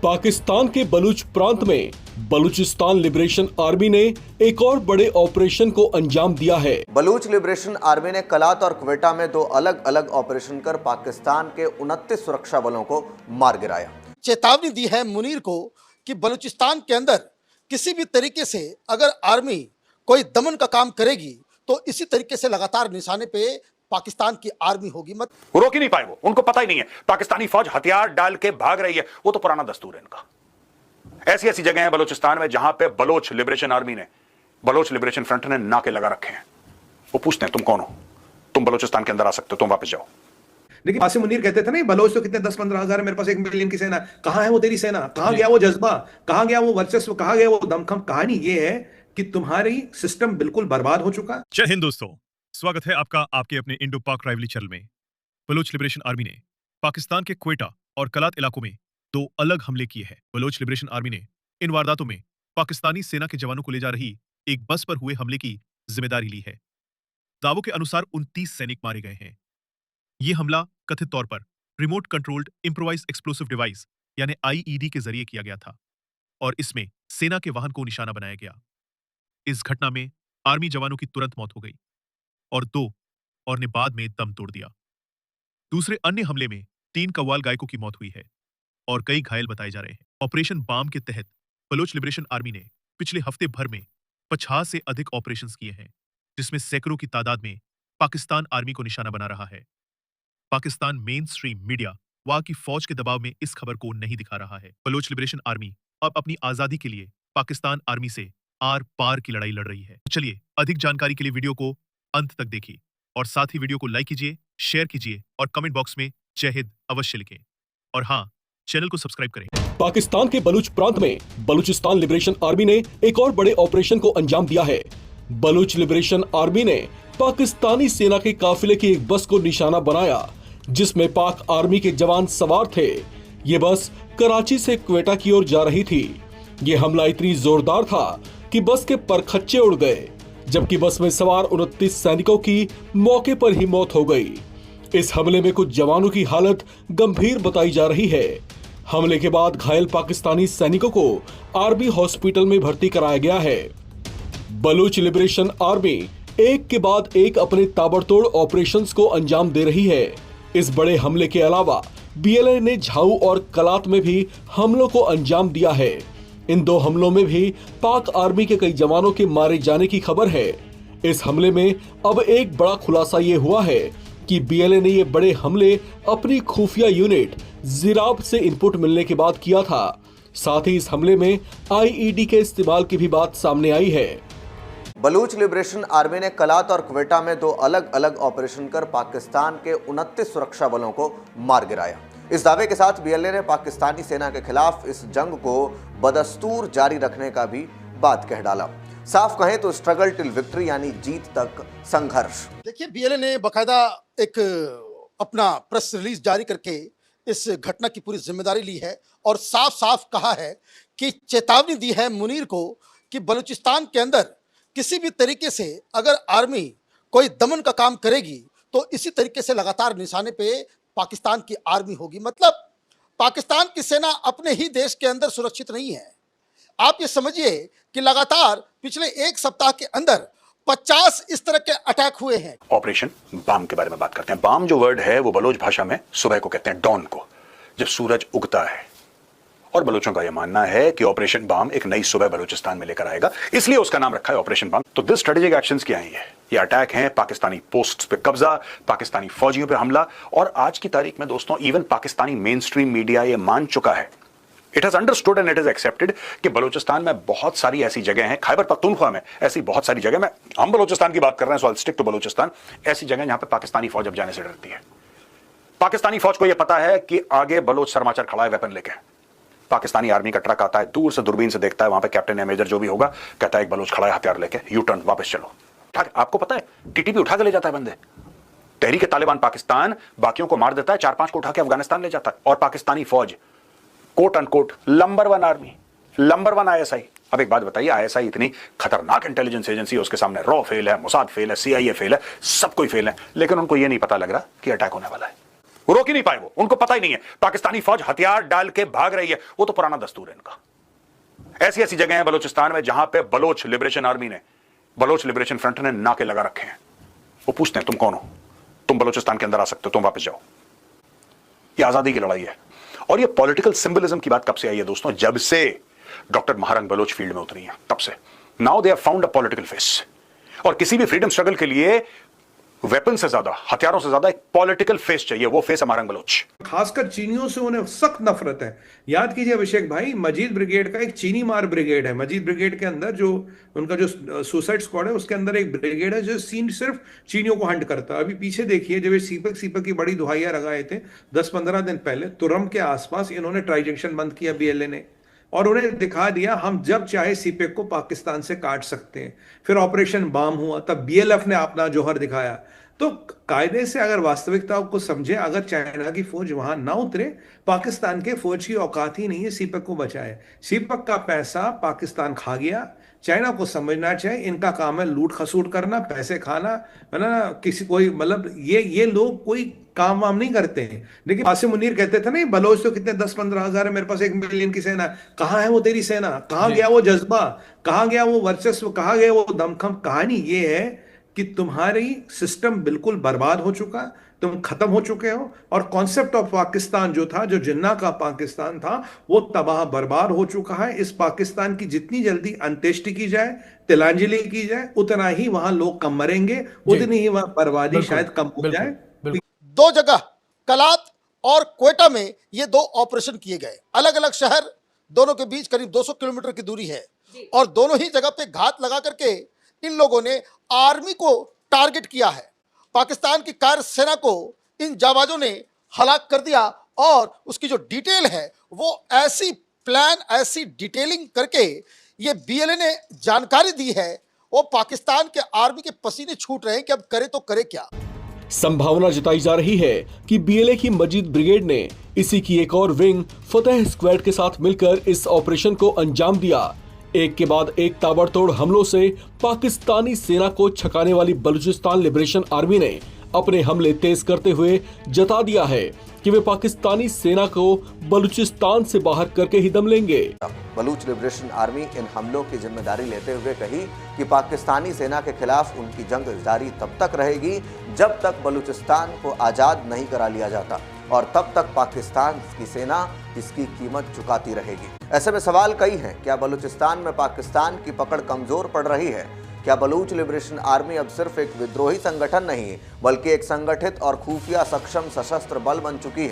पाकिस्तान के बलूच प्रांत में बलूचिस्तान लिबरेशन आर्मी ने एक और बड़े ऑपरेशन को अंजाम दिया है। बलूच लिबरेशन आर्मी ने कलात और क्वेटा में 2 अलग अलग ऑपरेशन कर पाकिस्तान के 29 सुरक्षा बलों को मार गिराया। चेतावनी दी है मुनीर को कि बलूचिस्तान के अंदर किसी भी तरीके से अगर आर्मी कोई दमन का काम करेगी तो इसी तरीके से लगातार निशाने पे पाकिस्तान की आर्मी होगी। मत वो रोक ही नहीं पाए, वो उनको पता ही नहीं है पाकिस्तानी फौज हथियार डाल के भाग रही है। वो तो पुराना दस्तूर है इनका। ऐसी ऐसी जगह है बलूचिस्तान में जहां पे बलोच लिबरेशन आर्मी ने, बलोच लिबरेशन फ्रंट ने नाके लगा रखे हैं। वो पूछते हैं तुम कौन हो, तुम बलूचिस्तान के अंदर आ सकते हो, तुम वापस जाओ। लेकिन वासिम मुनीर कहते थे ना बलोच तो कितने 10-15 हजार है, मेरे पास 1 मिलियन की सेना। कहां है वो तेरी सेना? कहां गया वो जज्बा? कहां गया वो वर्चस्व? कहां गया वो दमखम? कहानी ये है कि तुम्हारी सिस्टम बिल्कुल बर्बाद हो चुका। जय हिंद दोस्तों, स्वागत है आपका आपके अपने इंडो पाक राइवली चैनल में। बलोच लिबरेशन आर्मी ने पाकिस्तान के क्वेटा और कलात इलाकों में 2 अलग हमले किए हैं। बलोच लिबरेशन आर्मी ने इन वारदातों में पाकिस्तानी सेना के जवानों को ले जा रही एक बस पर हुए हमले की जिम्मेदारी ली है। दावों के अनुसार 29 सैनिक मारे गए हैं। यह हमला कथित तौर पर remote controlled improvised explosive device यानी आईईडी के जरिए किया गया था और इसमें सेना के वाहन को निशाना बनाया गया। इस घटना में आर्मी जवानों की तुरंत मौत हो गई और 2 और ने बाद में दम तोड़ दिया। दूसरे अन्य हमले में 3 कव्वाल गायकों की मौत हुई है और कई घायल बताए जा रहे हैं। ऑपरेशन बाम के तहत बलोच लिबरेशन आर्मी ने पिछले हफ्ते भर में 50 से अधिक ऑपरेशंस किए हैं, जिसमें सैकड़ों की तादाद में पाकिस्तान आर्मी को निशाना बना रहा है। पाकिस्तान मेन स्ट्रीम मीडिया वहां की फौज के दबाव में इस खबर को नहीं दिखा रहा है। बलोच लिबरेशन आर्मी अब अपनी आजादी के लिए पाकिस्तान आर्मी से आर पार की लड़ाई लड़ रही है। चलिए अधिक जानकारी के लिए वीडियो को अंत तक देखिए और साथ ही वीडियो को लाइक कीजिए, शेयर कीजिए और कमेंट बॉक्स में जय हिंद अवश्य लिखें और हाँ, चैनल को सब्सक्राइब करें। पाकिस्तान के बलूच प्रांत में बलूचिस्तान लिबरेशन आर्मी ने एक और बड़े ऑपरेशन को अंजाम दिया है। बलूच लिबरेशन आर्मी ने पाकिस्तानी सेना के काफिले की एक बस को निशाना बनाया जिसमें पाक आर्मी के जवान सवार थे। ये बस कराची से क्वेटा की ओर जा रही थी। ये हमला इतनी जोरदार था कि बस के परखच्चे उड़ गए, जबकि बस में सवार 29 सैनिकों की मौके पर ही मौत हो गई। इस हमले में कुछ जवानों की हालत गंभीर बताई जा रही है। हमले के बाद घायल पाकिस्तानी सैनिकों को आर्मी हॉस्पिटल में भर्ती कराया गया है। बलूच लिबरेशन आर्मी एक के बाद एक अपने ताबड़तोड़ ऑपरेशंस को अंजाम दे रही है। इस बड़े हमले के अलावा बीएलए ने झाऊ और कलात में भी हमलों को अंजाम दिया है। इन 2 हमलों में भी पाक आर्मी के कई जवानों के मारे जाने की खबर है। इस हमले में अब एक बड़ा खुलासा ये हुआ है कि बीएलए ने ये बड़े हमले अपनी खुफिया यूनिट जिराब से इनपुट मिलने के बाद किया था। साथ ही इस हमले में आईईडी के इस्तेमाल की भी बात सामने आई है। बलूच लिबरेशन आर्मी ने कलात और क्वेटा में 2 अलग अलग ऑपरेशन कर पाकिस्तान के 29 सुरक्षा बलों को मार गिराया। इस दावे के साथ बीएलए ने पाकिस्तानी सेना के खिलाफ इस जंग को बदस्तूर जारी रखने का भी बात कह डाला। साफ कहें तो स्ट्रगल टिल विक्ट्री यानी जीत तक संघर्ष। देखिए, बीएलए ने बकायदा एक अपना प्रेस रिलीज जारी करके इस घटना की पूरी जिम्मेदारी ली है और साफ साफ कहा है कि चेतावनी दी है मुनीर को कि बलूचिस्तान के अंदर किसी भी तरीके से अगर आर्मी कोई दमन का काम करेगी तो इसी तरीके से लगातार निशाने पे पाकिस्तान की आर्मी होगी। मतलब पाकिस्तान की सेना अपने ही देश के अंदर सुरक्षित नहीं है। आप ये समझिए कि लगातार पिछले 1 सप्ताह के अंदर 50 इस तरह के अटैक हुए हैं। ऑपरेशन बाम के बारे में बात करते हैं। बाम जो वर्ड है वो बलोच भाषा में सुबह को कहते हैं, डॉन को, जब सूरज उगता है। और बलोचों का यह मानना है कि ऑपरेशन बाम एक नई सुबह बलूचिस्तान में लेकर आएगा, इसलिए उसका नाम रखा है ऑपरेशन बाम। तो दिस स्ट्रेटेजिक एक्शंस क्या है? ये अटैक हैं, पाकिस्तानी पोस्ट्स पे कब्जा, पाकिस्तानी फौजियों पे हमला। और आज की तारीख में दोस्तों even Pakistani main stream media ये मान चुका है, it has understood and it is accepted कि बलूचिस्तान में बहुत सारी ऐसी जगह हैं, खैबर पख्तूनख्वा में ऐसी बहुत सारी जगह में, हम बलूचिस्तान की बात कर रहे हैं सो आई स्टिक टू बलूचिस्तान, ऐसी जगह जहां पे पाकिस्तानी फौज अब जाने से डरती है। पाकिस्तानी फौज को यह पता है कि आगे बलोच सरमाचर खड़ा है वेपन लेके। पाकिस्तानी आर्मी का ट्रक आता है, दूर से दूरबीन से देखता है, वहां पे कैप्टन या मेजर जो भी होगा कहता है एक बलोच खड़ा है हथियार लेके, यू टर्न, वापस चलो। आपको पता है टीटीपी उठा के ले जाता है बंदे। तहरीक तालिबान पाकिस्तान बाकियों को मार देता है, 4-5 को उठा के अफगानिस्तान ले जाता है। और पाकिस्तानी फौज quote unquote number 1 army, number 1 ISI. अब एक बात बताइए, आईएसआई इतनी खतरनाक इंटेलिजेंस एजेंसी है, उसके सामने रॉ फेल है, मोसाद फेल है, सीआईए फेल है, सब कोई फेल है, लेकिन उनको यह नहीं पता लग रहा कि अटैक होने वाला है। वो रोक ही नहीं पाए, वो उनको पता ही नहीं है पाकिस्तानी फौज हथियार डाल के भाग रही है, वो तो पुराना दस्तूर है इनका। ऐसी ऐसी जगह है बलूचिस्तान में जहां पे बलोच लिबरेशन आर्मी ने, बलोच लिबरेशन फ्रंट ने नाके लगा रखे हैं। वो पूछते हैं तुम कौन हो, तुम बलूचिस्तान के अंदर आ सकते हो, तुम वापस जाओ। ये आजादी की लड़ाई है। और ये पॉलिटिकल सिंबलिज्म की बात कब से आई है दोस्तों? जब से डॉक्टर महारंग बलोच फील्ड में उतरी है, तब से। Now they have found a political face. और किसी भी फ्रीडम स्ट्रगल के लिए वेपन से ज्यादा, हथियारों से ज्यादा एक पॉलिटिकल फेस चाहिए, वो फेस है महारंग बलोच। खासकर चीनियों से उन्हें सख्त नफरत है। याद कीजिए अभिषेक भाई, मजीद ब्रिगेड का एक चीनी मार ब्रिगेड है। मजीद ब्रिगेड के अंदर जो उनका जो सुसाइड स्क्वाड है, उसके अंदर एक ब्रिगेड है जो सिर्फ चीनियों को हंट करता है। अभी पीछे देखिए, जब ये सीपक की बड़ी दुहाइयां लगाए थे 10-15 दिन पहले, तुरम के आसपास इन्होंने ट्राई जंक्शन बंद किया बीएलए ने, और उन्हें दिखा दिया हम जब चाहे सीपेक को पाकिस्तान से काट सकते हैं। फिर ऑपरेशन बाम हुआ, तब बीएलएफ ने अपना जोहर दिखाया। तो कायदे से अगर वास्तविकता को समझे, अगर चाइना की फौज वहां ना उतरे, पाकिस्तान के फौज की औकात ही नहीं है सीपक को बचाए। सीपक का पैसा पाकिस्तान खा गया। चाइना को समझना चाहिए इनका काम है लूट खसूट करना, पैसे खाना, है ना। किसी कोई मतलब ये लोग कोई काम वाम नहीं करते हैं। लेकिन आसिम मुनीर कहते थे ना, बलोच तो कितने 10-15 हजार है, मेरे पास 1 मिलियन की सेना। कहाँ है वो तेरी सेना? कहाँ गया वो जज्बा? कहाँ गया वो वर्चस्व? कहाँ गया वो दमखम? कहानी ये है कि तुम्हारी सिस्टम बिल्कुल बर्बाद हो चुका, तुम खत्म हो चुके हो, और कॉन्सेप्ट ऑफ पाकिस्तान जो था, जो जिन्ना का पाकिस्तान था, वो तबाह बर्बाद हो चुका है। इस पाकिस्तान की जितनी जल्दी अंत्येष्टि की जाए, तिलांजलि की जाए, उतना ही वहां लोग कम मरेंगे, उतनी ही वहां बर्बादी शायद कम हो जाए। दो जगह कलात और क्वेटा में ये 2 ऑपरेशन किए गए, अलग अलग शहर, दोनों के बीच करीब 200 किलोमीटर की दूरी है, और दोनों ही जगह पे घात लगा करके इन लोगों ने आर्मी को टारगेट किया है। पाकिस्तान की कार्य सेना को इन जाबाजों ने हलाक कर दिया, और उसकी जो डिटेल है वो ऐसी प्लान, ऐसी डिटेलिंग करके ये बीएलए ने जानकारी दी है, वो पाकिस्तान के आर्मी के पसीने छूट रहे हैं कि अब करे तो करे क्या। संभावना जताई जा रही है कि बीएलए की मजीद ब्रिगेड ने इसी की एक और विंग फतेह स्क्वाड के साथ मिलकर इस ऑपरेशन को अंजाम दिया। एक के बाद एक ताबड़तोड़ हमलों से पाकिस्तानी सेना को छकाने वाली बलूचिस्तान लिबरेशन आर्मी ने अपने हमले तेज करते हुए जता दिया है कि वे पाकिस्तानी सेना को बलूचिस्तान से बाहर करके ही दम लेंगे। बलूच लिबरेशन आर्मी इन हमलों की जिम्मेदारी लेते हुए कही कि पाकिस्तानी सेना के खिलाफ उनकी जंग जारी तब तक रहेगी जब तक बलूचिस्तान को आजाद नहीं करा लिया जाता, और तब तक पाकिस्तान की सेना इसकी कीमत चुकाती रहेगी। ऐसे में सवाल कई हैं, क्या बलूचिस्तान में पाकिस्तान की पकड़ कमजोर पड़ रही है? क्या बलूच लिबरेशन आर्मी अब सिर्फ एक विद्रोही संगठन नहीं, बल्कि एक संगठित और खुफिया सक्षम सशस्त्र बल बन चुकी है?